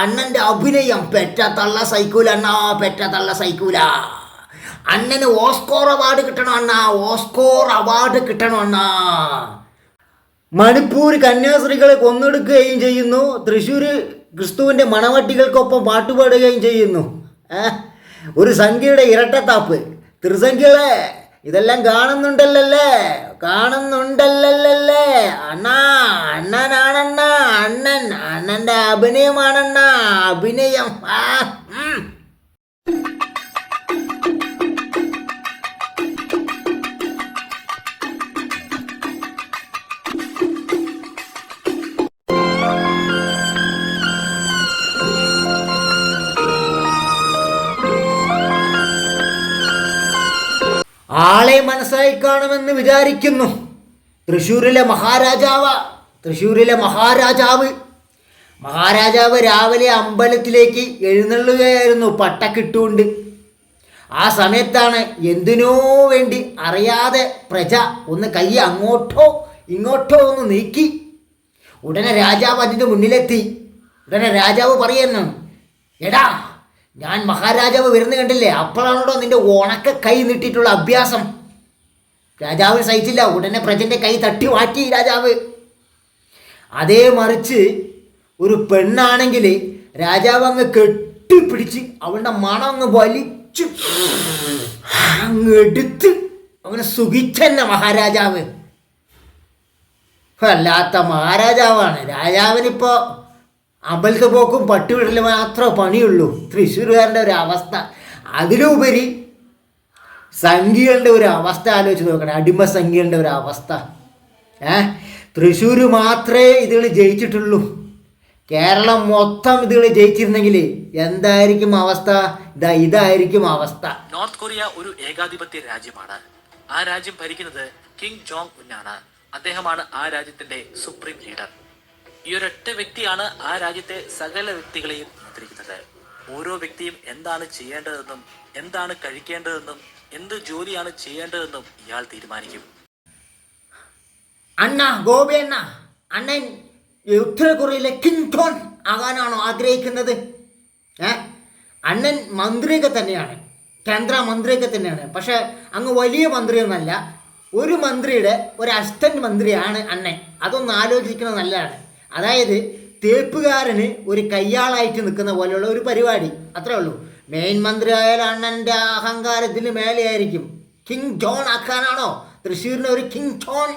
അണ്ണന്റെ അഭിനയം പെറ്റ തള്ള സൈക്കൂല അണ്ണാ, പെറ്റ തള്ള സൈക്കൂല. അണ്ണന് ഓസ്കോർ അവാർഡ് കിട്ടണം അണ്ണാ, ഓസ്കോർ അവാർഡ് കിട്ടണം അണ്ണാ. മണിപ്പൂർ കന്യാസ്ത്രീകളെ കൊന്നെടുക്കുകയും ചെയ്യുന്നു, തൃശ്ശൂർ ക്രിസ്തുവിൻ്റെ മണവട്ടികൾക്കൊപ്പം പാട്ടുപാടുകയും ചെയ്യുന്നു. ഒരു സംഖ്യയുടെ ഇരട്ടത്താപ്പ്. ത്രിസംഖ്യകളെ ഇതെല്ലാം കാണുന്നുണ്ടല്ലേ, കാണുന്നുണ്ടല്ലേ അണ്ണാ. അണ്ണനാണണ്ണ, അണ്ണൻ്റെ അഭിനയമാണണ്ണ, അഭിനയം. ആളെ മനസ്സായി കാണുമെന്ന് വിചാരിക്കുന്നു. തൃശ്ശൂരിലെ മഹാരാജാവ് രാവിലെ അമ്പലത്തിലേക്ക് എഴുന്നള്ളുകയായിരുന്നു പട്ടക്കിട്ടുകൊണ്ട്. ആ സമയത്താണ് എന്തിനോ വേണ്ടി അറിയാതെ പ്രജ ഒന്ന് കൈ അങ്ങോട്ടോ ഇങ്ങോട്ടോ ഒന്ന് നീക്കി. ഉടനെ രാജാവ് അതിൻ്റെ മുന്നിലെത്തി. ഉടനെ രാജാവ് പറയുന്നു, എടാ ഞാൻ മഹാരാജാവ് വരുന്ന കണ്ടില്ലേ, അപ്പോഴാണോ നിന്റെ ഉണക്ക കൈ നീട്ടിയിട്ടുള്ള അഭ്യാസം. രാജാവ് സഹിച്ചില്ല, ഉടനെ പ്രജൻ്റെ കൈ തട്ടി മാറ്റി രാജാവ്. അതേ മറിച്ച് ഒരു പെണ്ണാണെങ്കിൽ രാജാവ് അങ്ങ് കെട്ടിപ്പിടിച്ച് അവളുടെ മണം അങ്ങ് വലിച്ച് അങ്ങ് എടുത്ത് അങ്ങനെ സുഖിച്ചെന്നെ മഹാരാജാവ്. അല്ലാത്ത മഹാരാജാവാണ്. രാജാവിനിപ്പോൾ അമ്പലത്തിൽ പോക്കും പട്ടുവിടൽ മാത്രമേ പണിയുള്ളൂ. തൃശ്ശൂരുകാരുടെ ഒരു അവസ്ഥ. അതിലുപരി സംഖ്യകളുടെ ഒരു അവസ്ഥ ആലോചിച്ച് നോക്കണം, അടിമ സംഖ്യകളുടെ ഒരു അവസ്ഥ. തൃശ്ശൂർ മാത്രമേ ഇതുകൾ ജയിച്ചിട്ടുള്ളൂ. കേരളം മൊത്തം ഇതുകൾ ജയിച്ചിരുന്നെങ്കിൽ എന്തായിരിക്കും അവസ്ഥ? ഇതായിരിക്കും അവസ്ഥ. നോർത്ത് കൊറിയ ഒരു ഏകാധിപത്യ രാജ്യമാണ്. ആ രാജ്യം ഭരിക്കുന്നത് കിങ് ജോങ് ഉന്നാണ്. അദ്ദേഹമാണ് ആ രാജ്യത്തിന്റെ സുപ്രീം ലീഡർ. ഈ ഒരൊറ്റ വ്യക്തിയാണ് ആ രാജ്യത്തെ സകല വ്യക്തികളെയും നിയന്ത്രിക്കുന്നത്. ഓരോ വ്യക്തിയും എന്താണ് ചെയ്യേണ്ടതെന്നും എന്താണ് കഴിക്കേണ്ടതെന്നും എന്ത് ജോലിയാണ് ചെയ്യേണ്ടതെന്നും ഇയാൾ തീരുമാനിക്കും. ഗോപി അണ്ണൻ ഉത്തര കൊറിയയിലെ കിങ് ജോൺ ആകാനാണോ ആഗ്രഹിക്കുന്നത്? അണ്ണൻ മന്ത്രിയൊക്കെ തന്നെയാണ്, കേന്ദ്ര മന്ത്രിയൊക്കെ തന്നെയാണ്. പക്ഷെ അങ്ങ് വലിയ മന്ത്രിയൊന്നല്ല. ഒരു മന്ത്രിയുടെ ഒരു അസിസ്റ്റന്റ് മന്ത്രിയാണ് അണ്ണൻ. അതൊന്ന് ആലോചിക്കുന്നത് നല്ലതാണ്. അതായത് തേപ്പുകാരന് ഒരു കയ്യാളായിട്ട് നിൽക്കുന്ന പോലെയുള്ള ഒരു പരിപാടി, അത്രേ ഉള്ളൂ. മെയിൻ മന്ത്രി ആയാലും അണ്ണൻ്റെ അഹങ്കാരത്തിന് മേലെയായിരിക്കും. കിങ് ജോൺ ആക്കാനാണോ തൃശ്ശൂരിനെ ഒരു കിങ് ജോൺ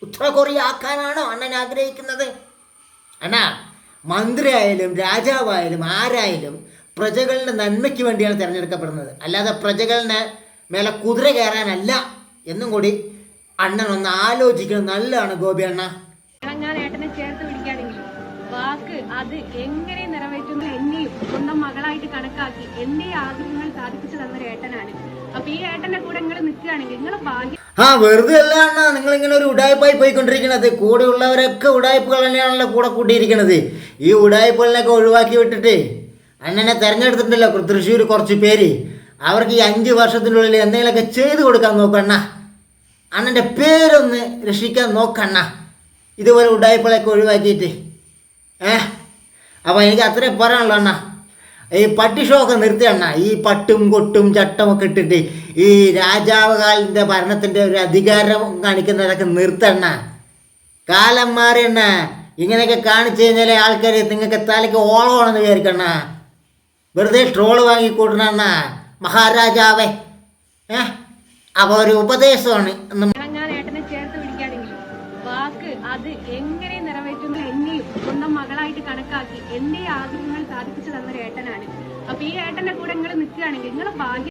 ഉത്തര കൊറിയ ആക്കാനാണോ അണ്ണൻ ആഗ്രഹിക്കുന്നത്? അണ്ണാ, മന്ത്രി ആയാലും രാജാവായാലും ആരായാലും പ്രജകളുടെ നന്മയ്ക്ക് വേണ്ടിയാണ് തിരഞ്ഞെടുക്കപ്പെടുന്നത്, അല്ലാതെ പ്രജകളുടെ മേലെ കുതിര കയറാനല്ല എന്നും കൂടി അണ്ണൻ ഒന്ന് ആലോചിക്കുന്നത് നല്ലതാണ് ഗോപി അണ്ണ. ഞാൻ ഏട്ടനെ ചേർത്ത് പിടിക്കുകയാണെങ്കിൽ വാക്ക് അത് എങ്ങനെ നിറവേറ്റുന്നു എന്നെയും സ്വന്തം മകളായിട്ട് കണക്കാക്കി എന്റെ ആഗ്രഹങ്ങൾ സാധിപ്പിച്ചു തന്നൊരു ഏട്ടനാണ്. അപ്പൊ ഈ ഏട്ടന്റെ കൂടെ നിങ്ങൾ നിൽക്കുകയാണെങ്കിൽ നിങ്ങളെ ഭാഗ്യം. വെറുതെ അല്ല അണ്ണാ നിങ്ങൾ ഇങ്ങനെ ഒരു ഉടായ്പായി പോയിക്കൊണ്ടിരിക്കുന്നത്. കൂടെ ഉള്ളവരൊക്കെ ഉടായ്പകൾ തന്നെയാണല്ലോ കൂടെ കൂട്ടിയിരിക്കുന്നത്. ഈ ഉടായ്പകളിനൊക്കെ ഒഴിവാക്കി വിട്ടിട്ട് അണ്ണനെ തെരഞ്ഞെടുത്തിട്ടുണ്ടല്ലോ തൃശ്ശൂർ കുറച്ച് പേര്. അവർക്ക് ഈ 5 വർഷത്തിനുള്ളിൽ എന്തെങ്കിലുമൊക്കെ ചെയ്തു കൊടുക്കാൻ നോക്കണ്ണ. അണ്ണൻ്റെ പേരൊന്ന് രക്ഷിക്കാൻ നോക്കണ്ണ, ഇതുപോലെ ഉടായ്പകളൊക്കെ ഒഴിവാക്കിയിട്ട്. അപ്പോൾ എനിക്ക് അത്രയും പറയാനുള്ളൂ അണ്ണ. ഈ പട്ടി ഷോ ഒക്കെ നിർത്തി അണ്ണ. ഈ പട്ടും കൊട്ടും ചട്ടമൊക്കെ ഇട്ടിട്ട് ഈ രാജാവുകാലിൻ്റെ ഭരണത്തിൻ്റെ ഒരു അധികാരം കാണിക്കുന്നതൊക്കെ നിർത്തണ്ണ. കാലം മാറി അണ്ണ. ഇങ്ങനെയൊക്കെ കാണിച്ചു കഴിഞ്ഞാൽ ആൾക്കാർ നിങ്ങൾക്ക് തലയ്ക്ക് ഓളമാണെന്ന് വിചാരിക്കണ്ണ. വെറുതെ ട്രോള് വാങ്ങിക്കൂട്ടണ അണ്ണ മഹാരാജാവേ. അപ്പോൾ ഒരു ഉപദേശമാണ്. വാക്ക് അത് എങ്ങനെ നിറവേറ്റുന്നു എന്നെയും സ്വന്തം മകളായിട്ട് കണക്കാക്കി എന്റെ ആഗ്രഹങ്ങൾ സാധിപ്പിച്ചു തന്നൊരു ഏട്ടനാണ്. അപ്പൊ ഈ ഏട്ടന്റെ കൂടെ നിങ്ങൾ നിൽക്കുകയാണെങ്കിൽ നിങ്ങളെ ഭാഗ്യം.